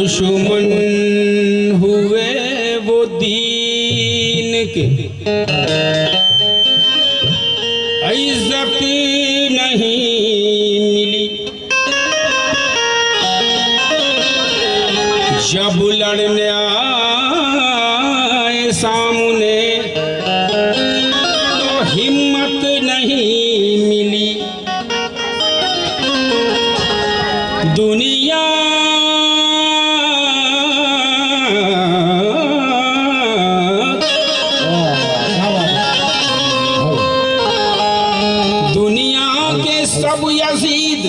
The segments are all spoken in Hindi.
दुश्मन हुए वो दीन के, इज्जत नहीं मिली। जब लड़ने आए सामने तो हिम्मत नहीं मिली। दुनिया के सब यजीद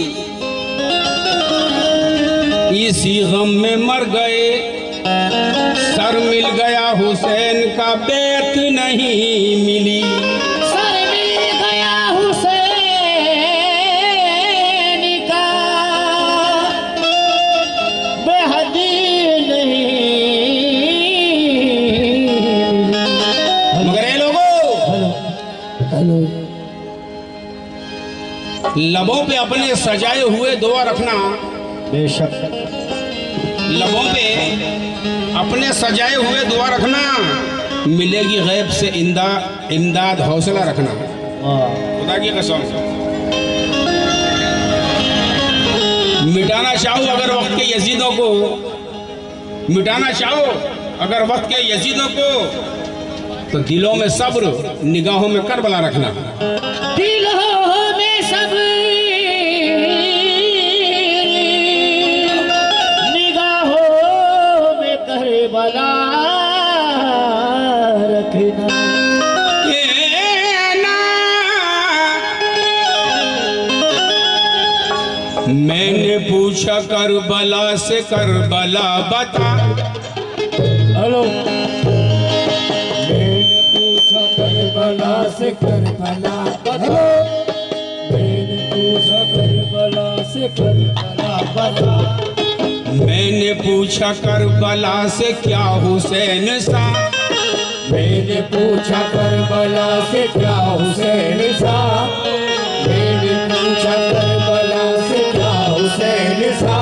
इसी गम में मर गए। सर मिल गया हुसैन का, बेत नहीं मिली। सर मिल गया हुसैन का, बेहदी नहीं। मगर ये लोगों लबों पे अपने सजाए हुए दुआ रखना। बेशक लबों पे अपने सजाए हुए दुआ रखना, मिलेगी गैब से इमदाद। हौसला रखना खुदा की कसम। मिटाना चाहो अगर वक्त के यजीदों को, मिटाना चाहो अगर वक्त के यजीदों को, तो दिलों में सब्र, निगाहों में करबला रखना। दिलों में सब्र, निगाहों में करबला रखना। मैंने पूछा करबला से, करबला बता। हेलो, मैंने पूछा करबला से, करबला बता। मैंने पूछा करबला से, करबला बता। मैंने पूछा करबला से क्या हुसैन सा। मैंने पूछा करबला से क्या हुसैन सा। मैंने पूछा करबला से क्या हुसैन सा।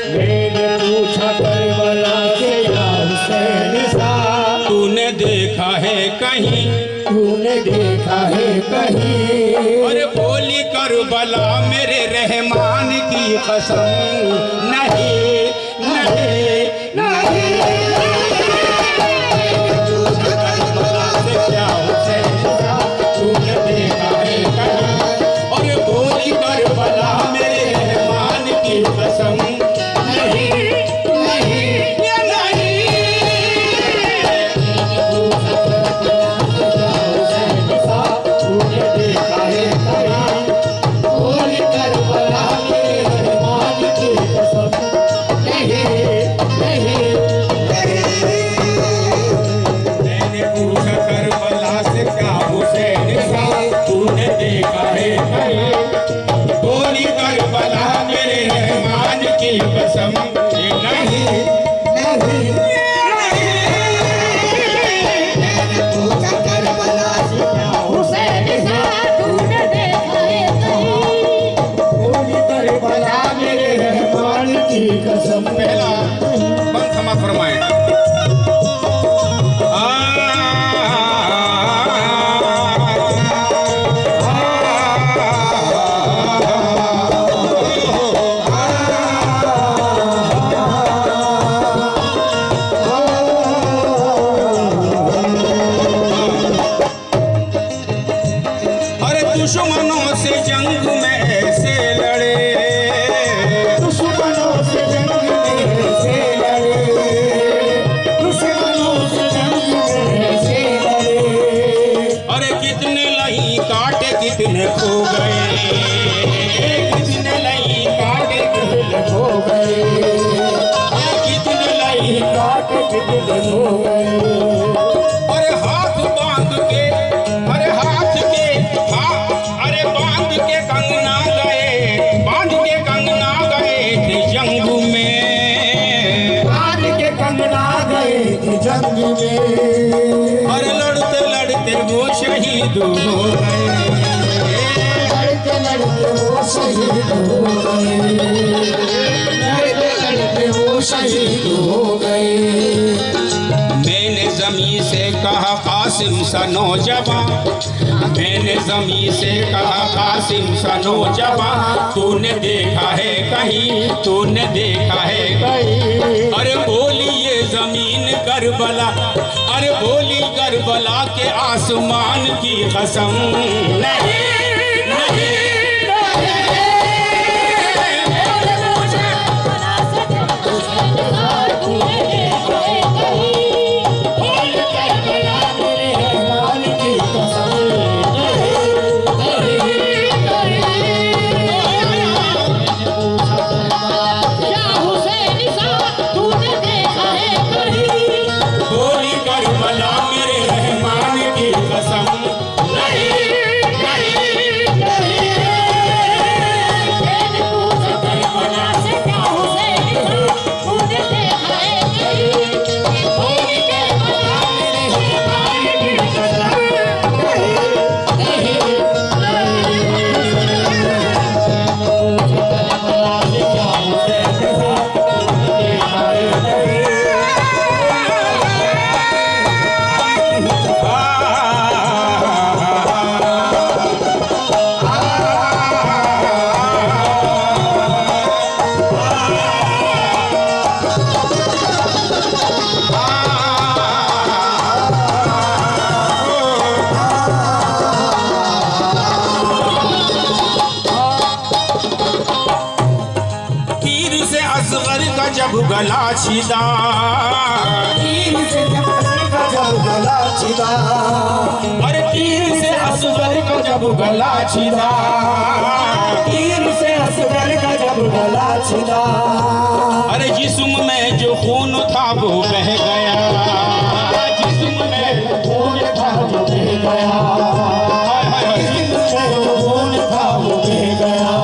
मैंने पूछा करबला से क्या हुसैन सा। तूने देखा है कहीं, तूने देखा है कहीं। अरे बोली करबला मेरे रहमान की कसम, नहीं नहीं नहीं। करबला से क्या हुसैन सा, तूने देखा है कहीं। अरे बोली करबला मेरे रहमान की कसम, नहीं नहीं ये नहीं। तूने देखा है कहीं। बोल करबला मेरे रहमान की कसम, नहीं नहीं मैंने पूछा करबला से क्या हुसैन सा, तूने देखा है कहीं। बोली करबला मेरे रहमान की कसम, ये नहीं नहीं। पूछा करबला से क्या हुसैन सा तूने देखा है कहीं। बोल करबला मेरे रहमान की कसम। पहला बंद क्षमा फरमाए। अरे दुश्मनों से जंग में ऐसे लड़े, दुश्मनों से जंग में से लड़े। दुश्मनों से जंग में से लड़े। अरे कितने लही काटे कितने खो गए। कितने लई काटे कितने खो गए। कितने लही काटे कितने खो गए। अरे हाथ बांध के, अरे हाथ के अरे बांध के कंगना गए, बांध के कंगना गए थे जंग में। बांध के कंगना गए थे जंग में। अरे लड़ते लड़ते वो शहीद हो गए। लड़ते लड़ते वो शहीद हो गए। लड़ते लड़ते वो शहीद हो गए। मैंने ज़मीं से कहा कासिम सा नौजवान, मैंने ज़मीं से कहा कासिम सा नौजवान, तूने देखा है कहीं, तूने देखा है कहीं। अरे बोली ये ज़मीन करबला, अरे बोली करबला के आसमान की कसम, नहीं नहीं जब गला छिदा, तीर से असगर का जब गला छिदा, अरे तीर से असगर का जब गला छिदा, तीर से असगर का जब गला छिदा, अरे जिस्म में जो खून था वो बह गया, जिस्म में जो खून था वो बह गया, जिस्म में जो खून था वो बह गया।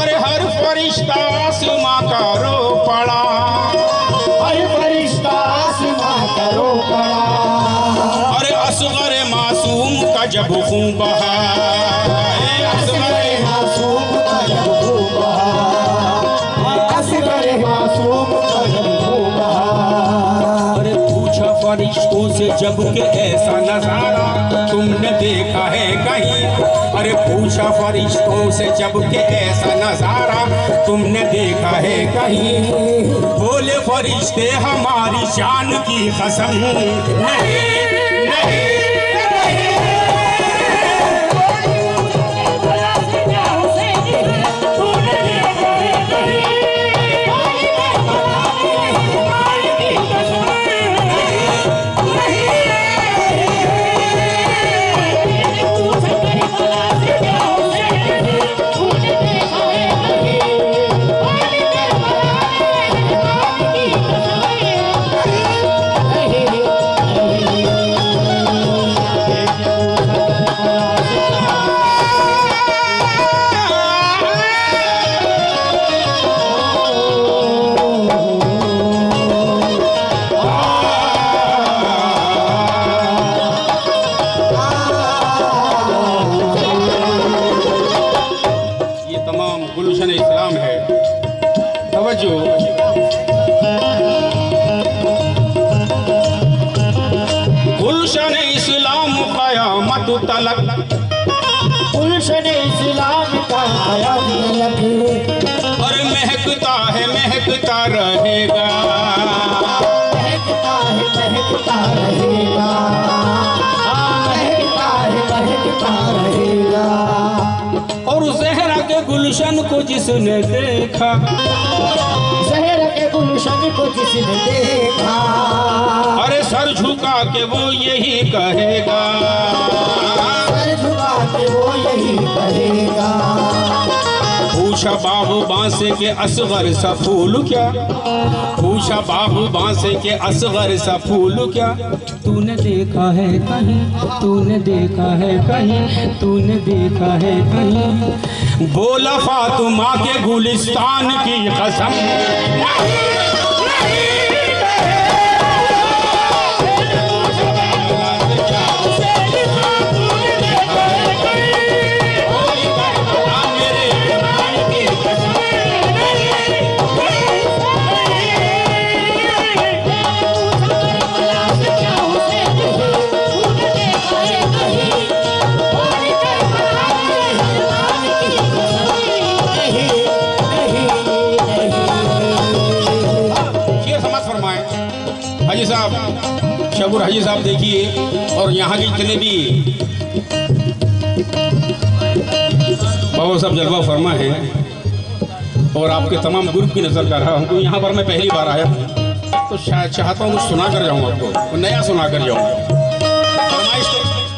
अरे हर फरिश्ता आसमां का रो पड़ा, हर फरिश्ता आसमां का रो पड़ा, अरे असगर मासूम का जब खून बहा, असगर मासूम का जब खून बहा, असगर मासूम का जब खून बहा। अरे पूछा फरिश्तों से जब के ऐसा नजारा तुमने देखा है कहीं, अरे पूछा फरिश्तों से जब के ऐसा नजारा तुमने देखा है कहीं, बोले फरिश्ते हमारी जान की कसम, नहीं नहीं गुलशन इस्लाम है। तवज्जो, गुलशन इस्लाम क़यामत तलक, गुलशन इस्लाम का हयात तलक, और महकता है महकता रहेगा, महकता है महकता रहेगा, महकता है महकता रहेगा। और ज़हरा के गुलशन को जिसने देखा, ज़हरा के गुलशन को जिसने देखा, अरे सर झुका के वो यही कहेगा, सर झुका के वो यही कहेगा। पूछा बाबू बांसे के असगर सा फूल क्या, पूछा बाबू बांसे के असगर सा फूल क्या, तूने देखा है कहीं, तूने देखा है कहीं, तूने देखा है कहीं, बोला फातिमा के गुलिस्तान की कसम, शकुर हाजी साहब देखिए, और यहाँ के जितने भी बाबा साहब जलवा फरमा है और आपके तमाम ग्रुप की नज़र कर रहा हूँ, तो यहाँ पर मैं पहली बार आया हूँ, तो शायद चाहता हूँ कुछ सुना कर जाऊँ आपको, नया सुना कर जाऊँ।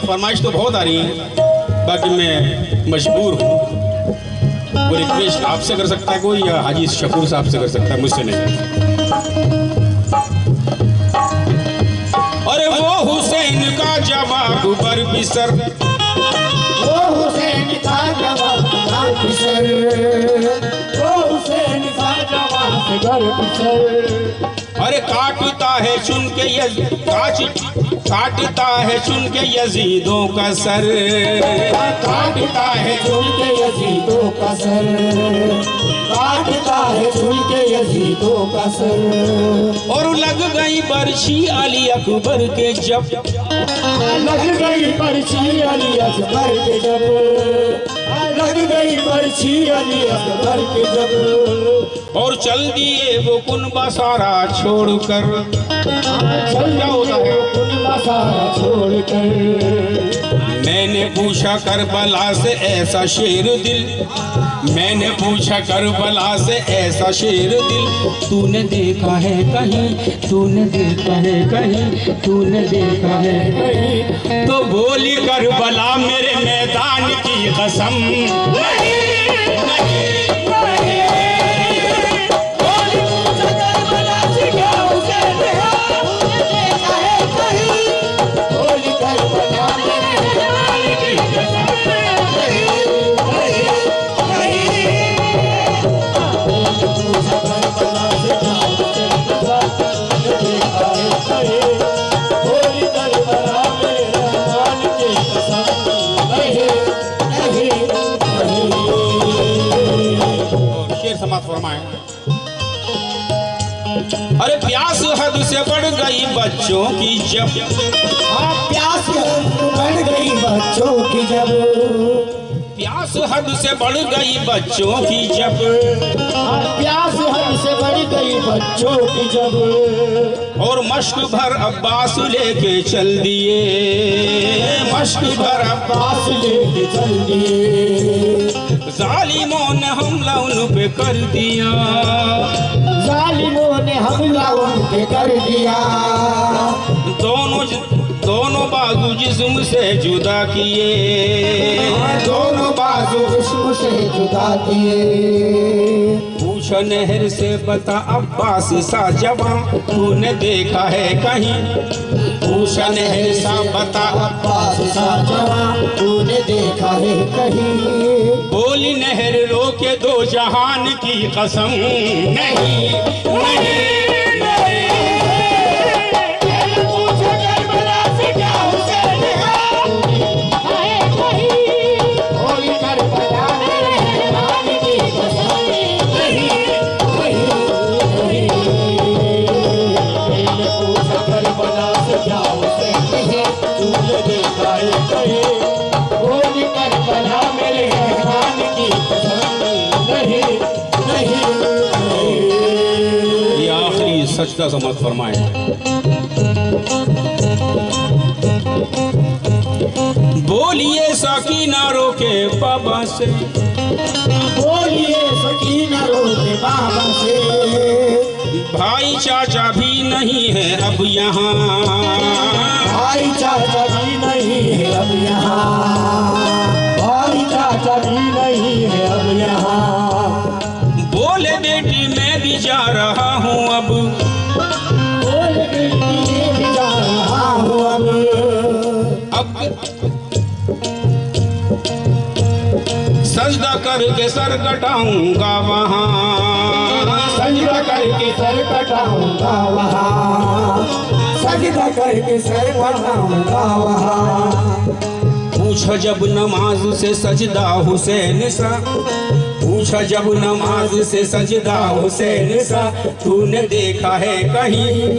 फरमाइश तो बहुत आ रही है, बाकी मैं मजबूर हूँ। वो रिक्वेस्ट आपसे कर सकता है कोई, या हाजी शकूर साहब से कर सकता है, मुझसे नहीं। अरे वो हुसैन का जवाब पर बिसर, वो हुसैन का जवाब घर पिसर, वो हुसैन का जवाब घर पिसर। अरे काटता है चुन के काटता है चुन के यजीदों का सर, काटता है चुन के यजीदों का सर, काटता है चुन के यजीदों का सर। और लग गई बरछी अली अकबर के जब, लग गई बरछी अली अकबर के जब, लग गई बरछी अली अकबर के जब। और चल दिए वो कुनबा सारा छोड़कर, चल जाओ कुनबा सारा छोड़कर। मैंने पूछा करबला से ऐसा शेर दिल, मैंने पूछा करबला से ऐसा शेर दिल, तूने देखा है कहीं, तूने देखा है कहीं, तूने देखा है कहीं। तो बोली करबला मेरे मैदान की कसम, अरे प्यास हद से बढ़ गई बच्चों की जब, प्यास बढ़ गई बच्चों की जब, प्यास हद से बढ़ गई बच्चों की जब, प्यास हद से बढ़ गई बच्चों की जब। और मश्क भर अब्बास लेके चल दिए, मश्क भर अब्बास लेके चल दिए। जालिमों ने हमला उन पे कर दिया, जालिमों ने हमला उन पे कर दिया। दोनों बाजू जिस्म से जुदा किए, दोनों बाजू जिस्म से जुदा किए। पूछ नहर से बता अब्बास सा जवां तूने देखा है कहीं, पूछ नहर सा बता अब्बास सा जवां तूने देखा है कहीं। बोली नहर रोके दो जहान की कसम, नहीं नहीं सजदा समझ फरमाए। बोलिए सकीना रोके बाबा से, बोलिए सकीना रोके बाबा से। भाई चाचा भी नहीं है अब यहाँ, भाई चाचा भी नहीं है अब यहाँ, भाई चाचा भी नहीं है अब यहाँ। बोले बेटी मैं भी जा रहा हूँ अब, बोले बेटी मैं भी जा रहा हूँ अब। सजदा करके सर कटाऊंगा वहाँ, सजदा करके सर कटाऊंगा वहाँ, सजदा करके सर कटाऊंगा वहाँ। पूछा जब नमाज से सजदा हुसैन सा, पूछा जब नमाज से सजदा हुसैन सा तूने देखा है कहीं,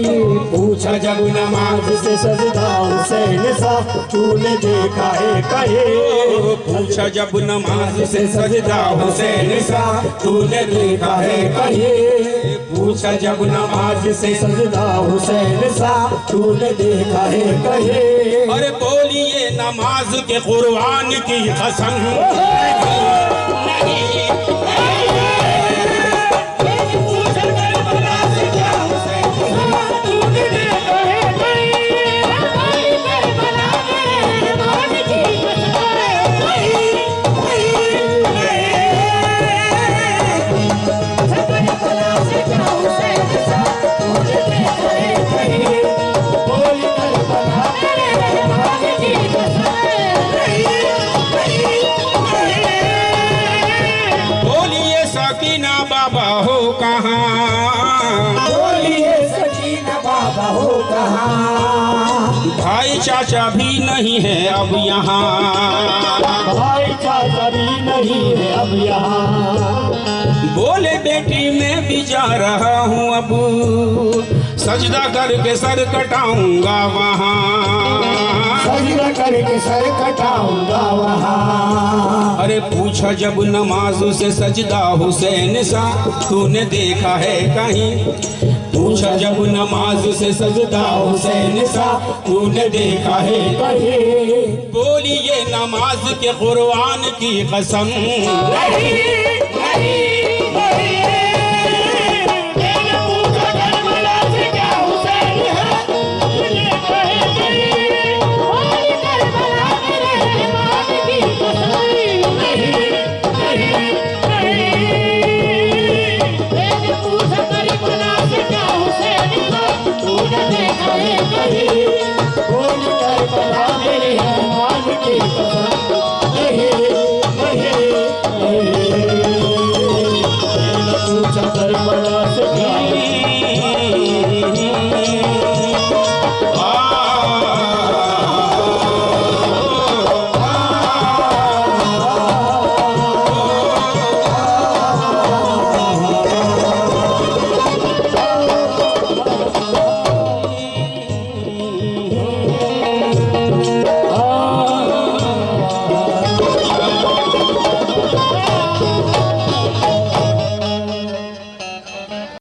पूछा जब नमाज से सजदा हुसैन सा तूने देखा है कहीं। पूछा जब नमाज से सजदा हुसैन सा तूने देखा है कहीं। पूछा जब नमाज से सजदा हुसैन सा तूने देखा है कहे अरे बोलिए नमाज के कुर्बान की कसम नहीं बोलिए सकीना बाबा हो कहाँ बोलिए सकीना बाबा हो कहाँ भाई चाचा भी नहीं है अब यहाँ भाई चाचा भी नहीं है अब यहाँ बोले बेटी मैं भी जा रहा हूँ अब सजदा करके सर कटाऊंगा वहाँ सजदा करके सर कटाऊंगा वहाँ अरे पूछा जब नमाज से सजदा हुसैन सा तूने देखा है कहीं पूछा जब नमाज से सजदा हुसैन सा तूने देखा है कहे बोलिए नमाज के कुर्बान की कसम नहीं